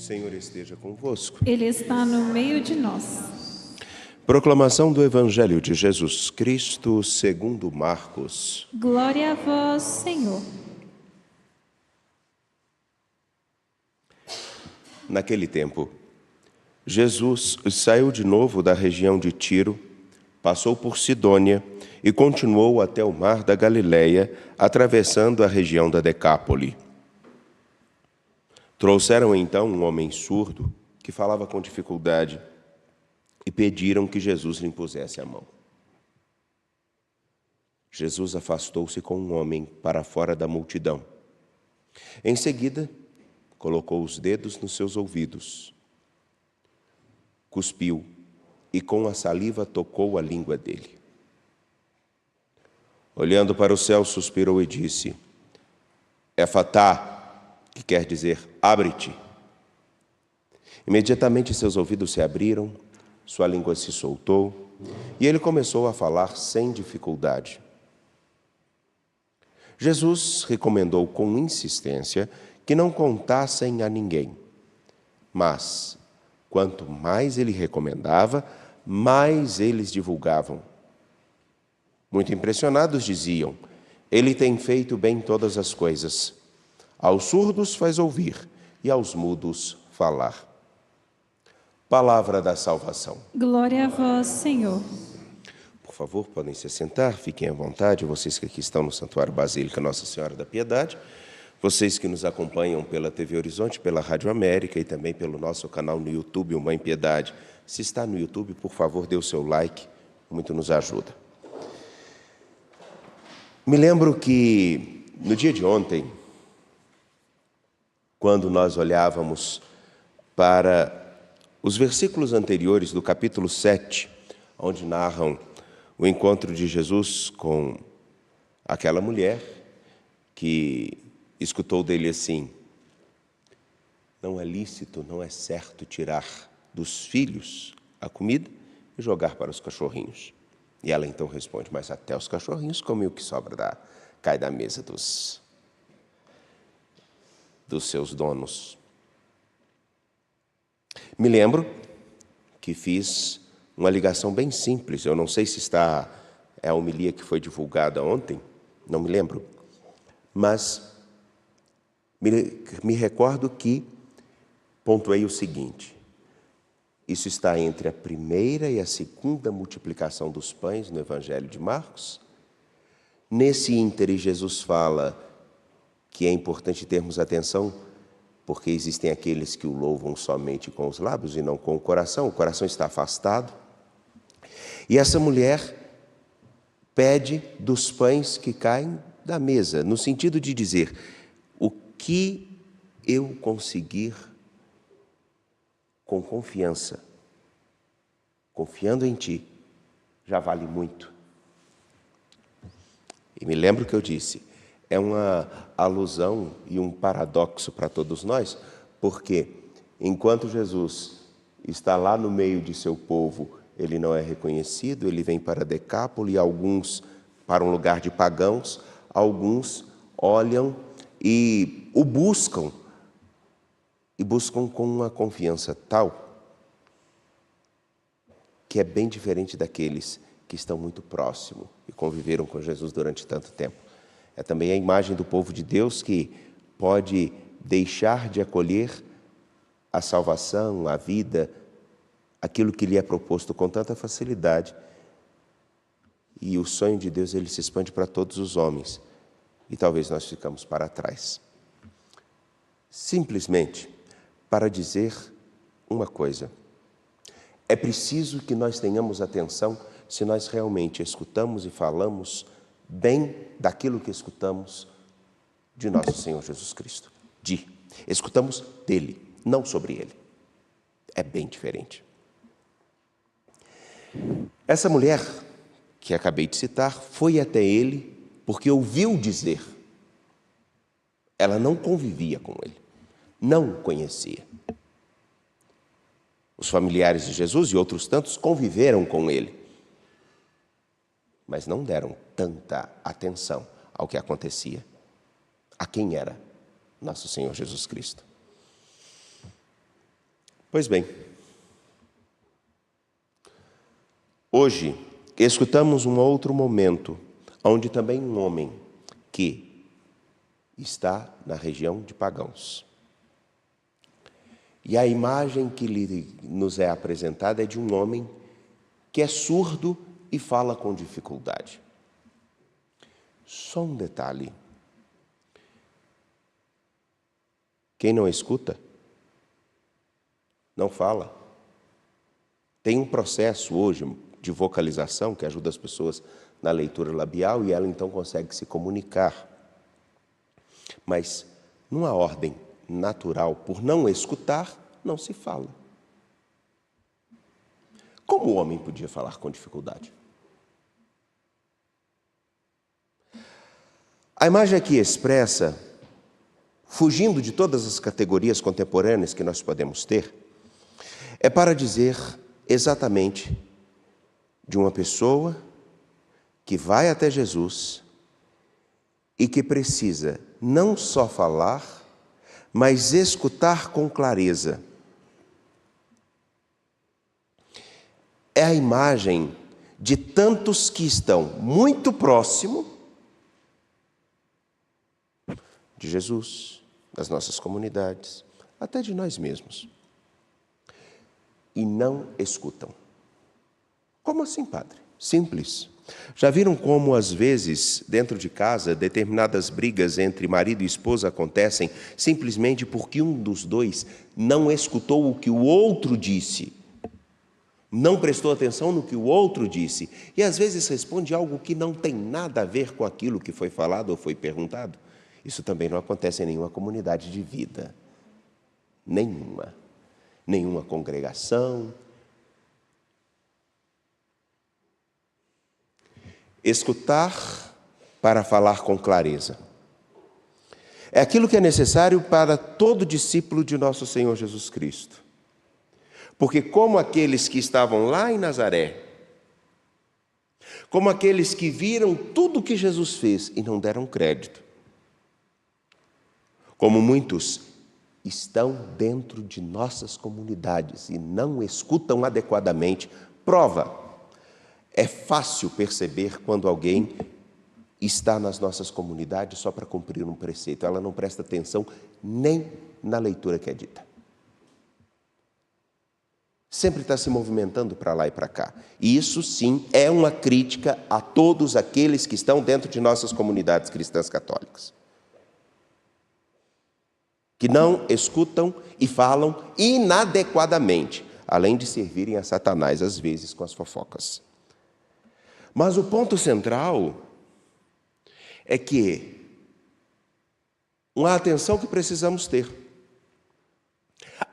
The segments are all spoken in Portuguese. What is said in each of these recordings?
Senhor esteja convosco. Ele está no meio de nós. Proclamação do Evangelho de Jesus Cristo segundo Marcos. Glória a vós, Senhor. Naquele tempo, Jesus saiu de novo da região de Tiro, passou por Sidônia e continuou até o mar da Galileia, atravessando a região da Decápole. Trouxeram então um homem surdo que falava com dificuldade e pediram que Jesus lhe impusesse a mão. Jesus afastou-se com um homem para fora da multidão. Em seguida, colocou os dedos nos seus ouvidos, cuspiu e com a saliva tocou a língua dele. Olhando para o céu, suspirou e disse: Efatá, que quer dizer, abre-te. Imediatamente seus ouvidos se abriram, sua língua se soltou e ele começou a falar sem dificuldade. Jesus recomendou com insistência que não contassem a ninguém, mas quanto mais ele recomendava, mais eles divulgavam. Muito impressionados diziam: ele tem feito bem todas as coisas. Aos surdos faz ouvir e aos mudos falar. Palavra da salvação. Glória a vós, Senhor. Por favor, podem se sentar, fiquem à vontade, vocês que aqui estão no Santuário Basílica Nossa Senhora da Piedade, vocês que nos acompanham pela TV Horizonte, pela Rádio América e também pelo nosso canal no YouTube, o Mãe Piedade. Se está no YouTube, por favor, dê o seu like, muito nos ajuda. Me lembro que no dia de ontem, quando nós olhávamos para os versículos anteriores do capítulo 7, onde narram o encontro de Jesus com aquela mulher que escutou dele assim: não é lícito, não é certo tirar dos filhos a comida e jogar para os cachorrinhos. E ela então responde: mas até os cachorrinhos comem o que sobra, cai da mesa dos seus donos. Me lembro que fiz uma ligação bem simples. Eu não sei se é a homilia que foi divulgada ontem, não me lembro. Mas me recordo que pontuei o seguinte: isso está entre a primeira e a segunda multiplicação dos pães no Evangelho de Marcos. Nesse íntere, Jesus fala que é importante termos atenção, porque existem aqueles que o louvam somente com os lábios e não com o coração está afastado. E essa mulher pede dos pães que caem da mesa, no sentido de dizer: o que eu conseguir com confiança, confiando em ti, já vale muito. E me lembro que eu disse, é uma alusão e um paradoxo para todos nós, porque enquanto Jesus está lá no meio de seu povo, ele não é reconhecido, ele vem para Decápole, alguns para um lugar de pagãos, alguns olham e o buscam, e buscam com uma confiança tal que é bem diferente daqueles que estão muito próximos e conviveram com Jesus durante tanto tempo. É também a imagem do povo de Deus que pode deixar de acolher a salvação, a vida, aquilo que lhe é proposto com tanta facilidade. E o sonho de Deus, ele se expande para todos os homens. E talvez nós ficamos para trás. Simplesmente para dizer uma coisa: é preciso que nós tenhamos atenção se nós realmente escutamos e falamos bem daquilo que escutamos de nosso Senhor Jesus Cristo. Escutamos dele, não sobre ele. É bem diferente. Essa mulher que acabei de citar foi até ele porque ouviu dizer. Ela não convivia com ele, não o conhecia. Os familiares de Jesus e outros tantos conviveram com ele, mas não deram tanta atenção ao que acontecia, a quem era nosso Senhor Jesus Cristo. Pois bem, hoje escutamos um outro momento, onde também um homem que está na região de pagãos. E a imagem que nos é apresentada é de um homem que é surdo e fala com dificuldade. Só um detalhe. Quem não escuta, não fala. Tem um processo hoje de vocalização que ajuda as pessoas na leitura labial e ela então consegue se comunicar. Mas, numa ordem natural, por não escutar, não se fala. Como o homem podia falar com dificuldade? A imagem aqui expressa, fugindo de todas as categorias contemporâneas que nós podemos ter, é para dizer exatamente de uma pessoa que vai até Jesus e que precisa não só falar, mas escutar com clareza. É a imagem de tantos que estão muito próximo de Jesus, das nossas comunidades, até de nós mesmos, e não escutam. Como assim, padre? Simples. Já viram como, às vezes, dentro de casa, determinadas brigas entre marido e esposa acontecem simplesmente porque um dos dois não escutou o que o outro disse, não prestou atenção no que o outro disse, e às vezes responde algo que não tem nada a ver com aquilo que foi falado ou foi perguntado? Isso também não acontece em nenhuma comunidade de vida. Nenhuma congregação. Escutar para falar com clareza. É aquilo que é necessário para todo discípulo de nosso Senhor Jesus Cristo. Porque como aqueles que estavam lá em Nazaré, como aqueles que viram tudo o que Jesus fez e não deram crédito, como muitos estão dentro de nossas comunidades e não escutam adequadamente, prova. É fácil perceber quando alguém está nas nossas comunidades só para cumprir um preceito. Ela não presta atenção nem na leitura que é dita. Sempre está se movimentando para lá e para cá. E isso, sim, é uma crítica a todos aqueles que estão dentro de nossas comunidades cristãs católicas, que não escutam e falam inadequadamente, além de servirem a Satanás, às vezes, com as fofocas. Mas o ponto central é que uma atenção que precisamos ter.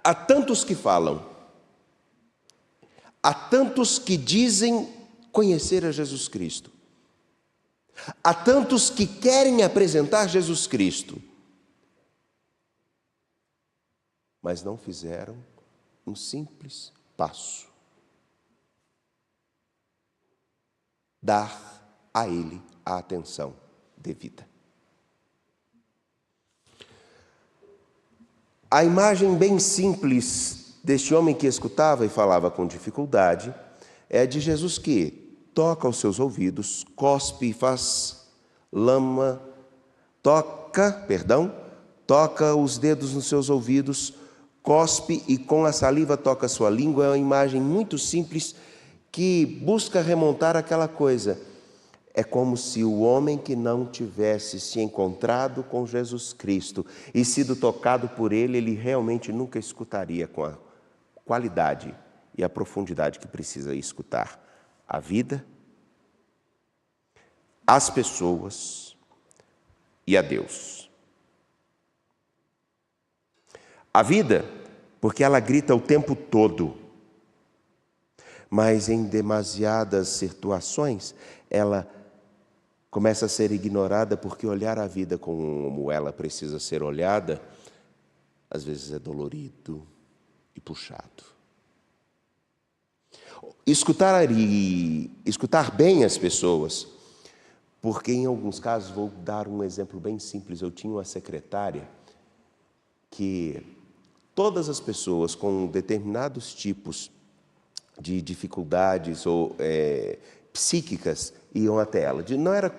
Há tantos que falam, há tantos que dizem conhecer a Jesus Cristo, há tantos que querem apresentar Jesus Cristo, mas não fizeram um simples passo. Dar a Ele a atenção devida. A imagem bem simples deste homem que escutava e falava com dificuldade é a de Jesus que toca os seus ouvidos, cospe e faz lama, toca os dedos nos seus ouvidos, cospe e com a saliva toca a sua língua. É uma imagem muito simples que busca remontar aquela coisa. É como se o homem que não tivesse se encontrado com Jesus Cristo e sido tocado por Ele, ele realmente nunca escutaria com a qualidade e a profundidade que precisa escutar a vida, as pessoas e a Deus. A vida, porque ela grita o tempo todo, mas em demasiadas situações ela começa a ser ignorada, porque olhar a vida como ela precisa ser olhada, às vezes é dolorido e puxado. Escutar bem as pessoas, porque em alguns casos, vou dar um exemplo bem simples, eu tinha uma secretária que Todas as pessoas com determinados tipos de dificuldades ou psíquicas iam até ela.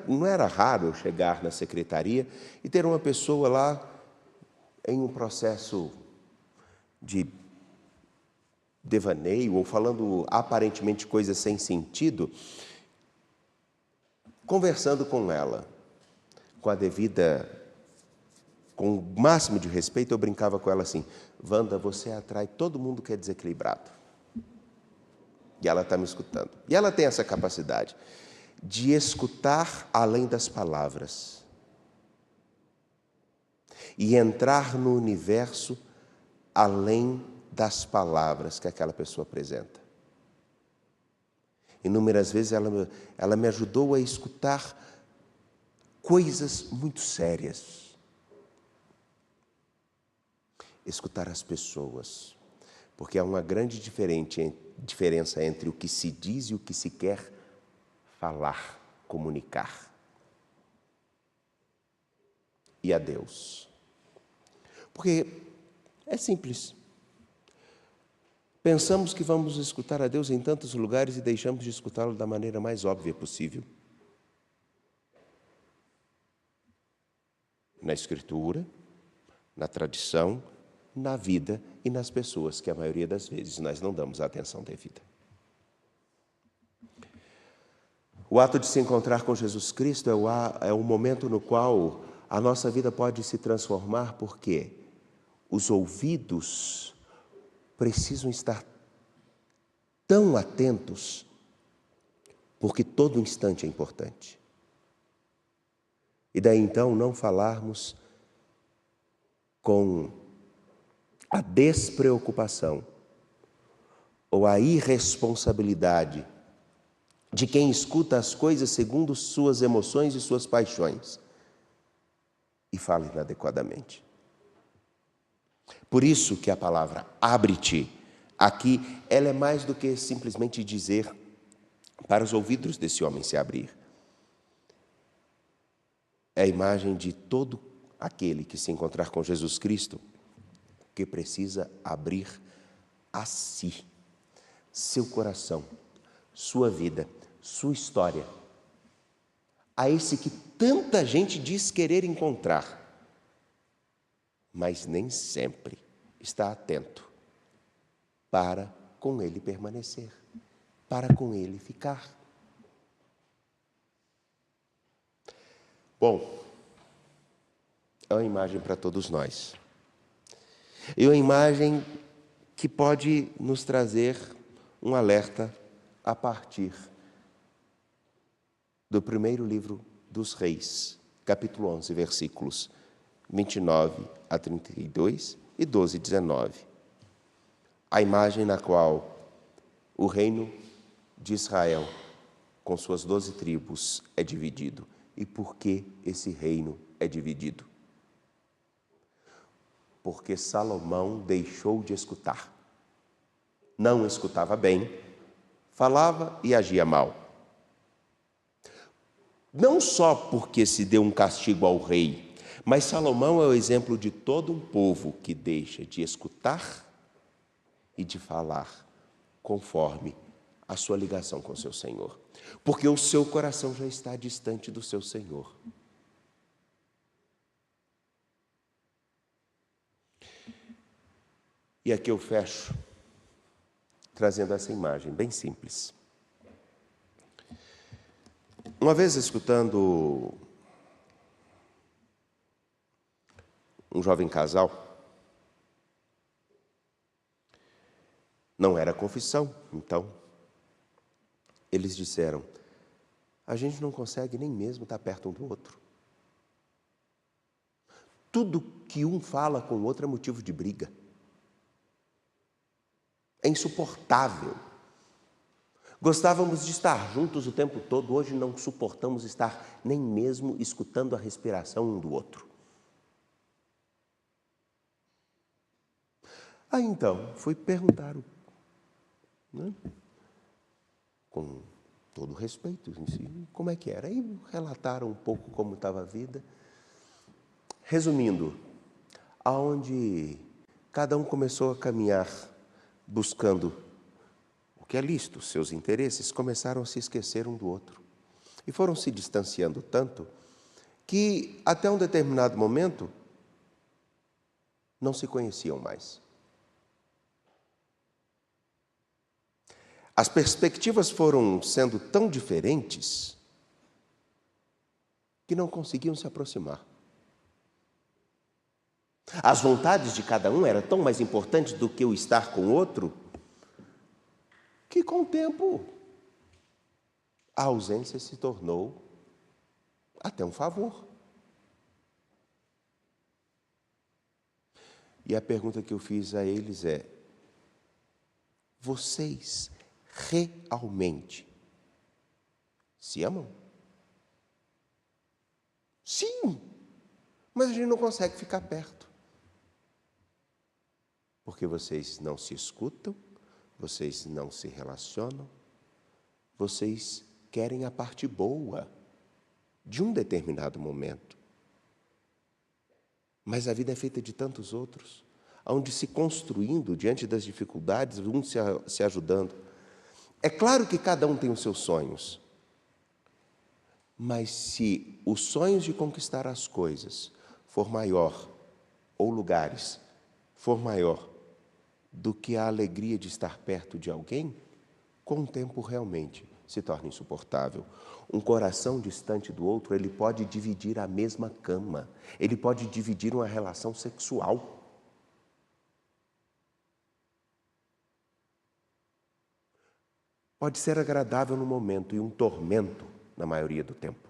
Não era raro eu chegar na secretaria e ter uma pessoa lá em um processo de devaneio ou falando aparentemente coisas sem sentido, conversando com ela, com o máximo de respeito, eu brincava com ela assim: Wanda, você atrai todo mundo que é desequilibrado. E ela está me escutando. E ela tem essa capacidade de escutar além das palavras e entrar no universo além das palavras que aquela pessoa apresenta. Inúmeras vezes ela me ajudou a escutar coisas muito sérias. Escutar as pessoas, porque há uma grande diferença entre o que se diz e o que se quer falar, comunicar. E a Deus. Porque é simples. Pensamos que vamos escutar a Deus em tantos lugares e deixamos de escutá-lo da maneira mais óbvia possível. Na Escritura, na tradição, na vida e nas pessoas, que a maioria das vezes nós não damos a atenção devida. O ato de se encontrar com Jesus Cristo é o momento no qual a nossa vida pode se transformar, porque os ouvidos precisam estar tão atentos, porque todo instante é importante. E daí então não falarmos com a despreocupação ou a irresponsabilidade de quem escuta as coisas segundo suas emoções e suas paixões e fala inadequadamente. Por isso que a palavra abre-te aqui, ela é mais do que simplesmente dizer para os ouvidos desse homem se abrir. É a imagem de todo aquele que se encontrar com Jesus Cristo, que precisa abrir a si, seu coração, sua vida, sua história, a esse que tanta gente diz querer encontrar, mas nem sempre está atento para com ele permanecer, para com ele ficar. Bom, é uma imagem para todos nós. E uma imagem que pode nos trazer um alerta a partir do primeiro livro dos Reis, capítulo 11, versículos 29 a 32 e 12 e 19. A imagem na qual o reino de Israel, com suas 12 tribos, é dividido. E por que esse reino é dividido? Porque Salomão deixou de escutar. Não escutava bem, falava e agia mal. Não só porque se deu um castigo ao rei, mas Salomão é o exemplo de todo um povo que deixa de escutar e de falar conforme a sua ligação com seu Senhor. Porque o seu coração já está distante do seu Senhor. E aqui eu fecho trazendo essa imagem bem simples. Uma vez escutando um jovem casal, não era confissão, então, eles disseram: a gente não consegue nem mesmo estar perto um do outro. Tudo que um fala com o outro é motivo de briga. É insuportável. Gostávamos de estar juntos o tempo todo, hoje não suportamos estar nem mesmo escutando a respiração um do outro. Aí então, fui perguntar, né, com todo respeito, como é que era. Aí relataram um pouco como estava a vida. Resumindo, aonde cada um começou a caminhar buscando o que é lícito, seus interesses, começaram a se esquecer um do outro. E foram se distanciando tanto que, até um determinado momento, não se conheciam mais. As perspectivas foram sendo tão diferentes que não conseguiam se aproximar. As vontades de cada um eram tão mais importantes do que o estar com o outro, que com o tempo a ausência se tornou até um favor. E a pergunta que eu fiz a eles é: vocês realmente se amam? Sim, mas a gente não consegue ficar perto. Porque vocês não se escutam, vocês não se relacionam, vocês querem a parte boa de um determinado momento. Mas a vida é feita de tantos outros, onde se construindo diante das dificuldades, um se ajudando. É claro que cada um tem os seus sonhos, mas se os sonhos de conquistar as coisas for maior, ou lugares, for maior do que a alegria de estar perto de alguém, com o tempo realmente se torna insuportável. Um coração distante do outro, ele pode dividir a mesma cama, ele pode dividir uma relação sexual. Pode ser agradável no momento e um tormento na maioria do tempo.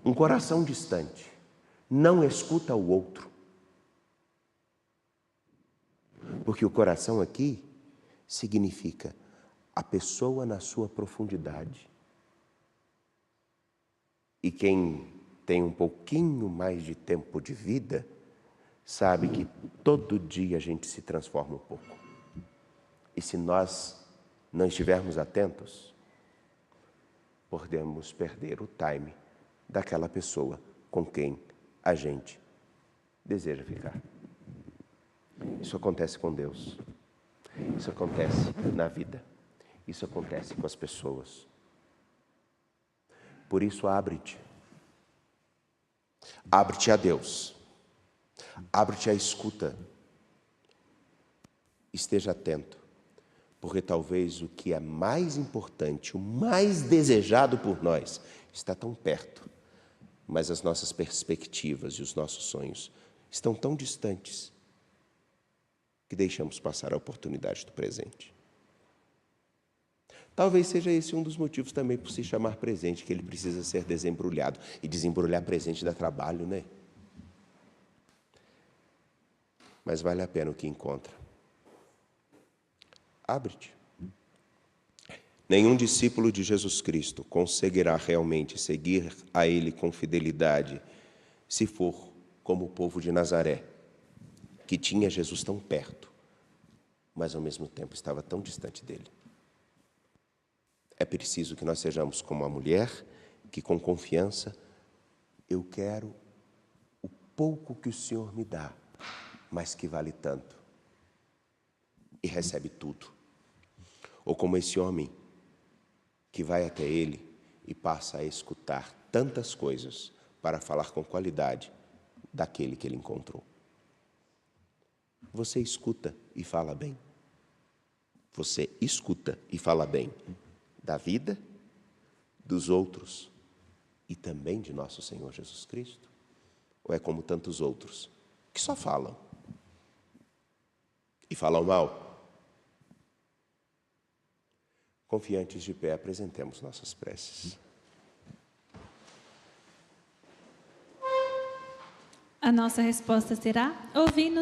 Um coração distante não escuta o outro. Porque o coração aqui significa a pessoa na sua profundidade. E quem tem um pouquinho mais de tempo de vida, sabe que todo dia a gente se transforma um pouco. E se nós não estivermos atentos, podemos perder o time daquela pessoa com quem a gente deseja ficar. Isso acontece com Deus. Isso acontece na vida. Isso acontece com as pessoas. Por isso, abre-te. Abre-te a Deus. Abre-te à escuta. Esteja atento. Porque talvez o que é mais importante, o mais desejado por nós, está tão perto. Mas as nossas perspectivas e os nossos sonhos estão tão distantes que deixamos passar a oportunidade do presente. Talvez seja esse um dos motivos também por se chamar presente, que ele precisa ser desembrulhado. E desembrulhar presente dá trabalho, né? Mas vale a pena o que encontra. Abre-te. Nenhum discípulo de Jesus Cristo conseguirá realmente seguir a Ele com fidelidade se for como o povo de Nazaré, que tinha Jesus tão perto, mas ao mesmo tempo estava tão distante dele. É preciso que nós sejamos como a mulher que, com confiança, eu quero o pouco que o Senhor me dá, mas que vale tanto, e recebe tudo. Ou como esse homem que vai até ele e passa a escutar tantas coisas para falar com qualidade daquele que ele encontrou. Você escuta e fala bem? Você escuta e fala bem da vida, dos outros e também de nosso Senhor Jesus Cristo? Ou é como tantos outros que só falam e falam mal? Confiantes de pé, apresentemos nossas preces. A nossa resposta será: ouvindo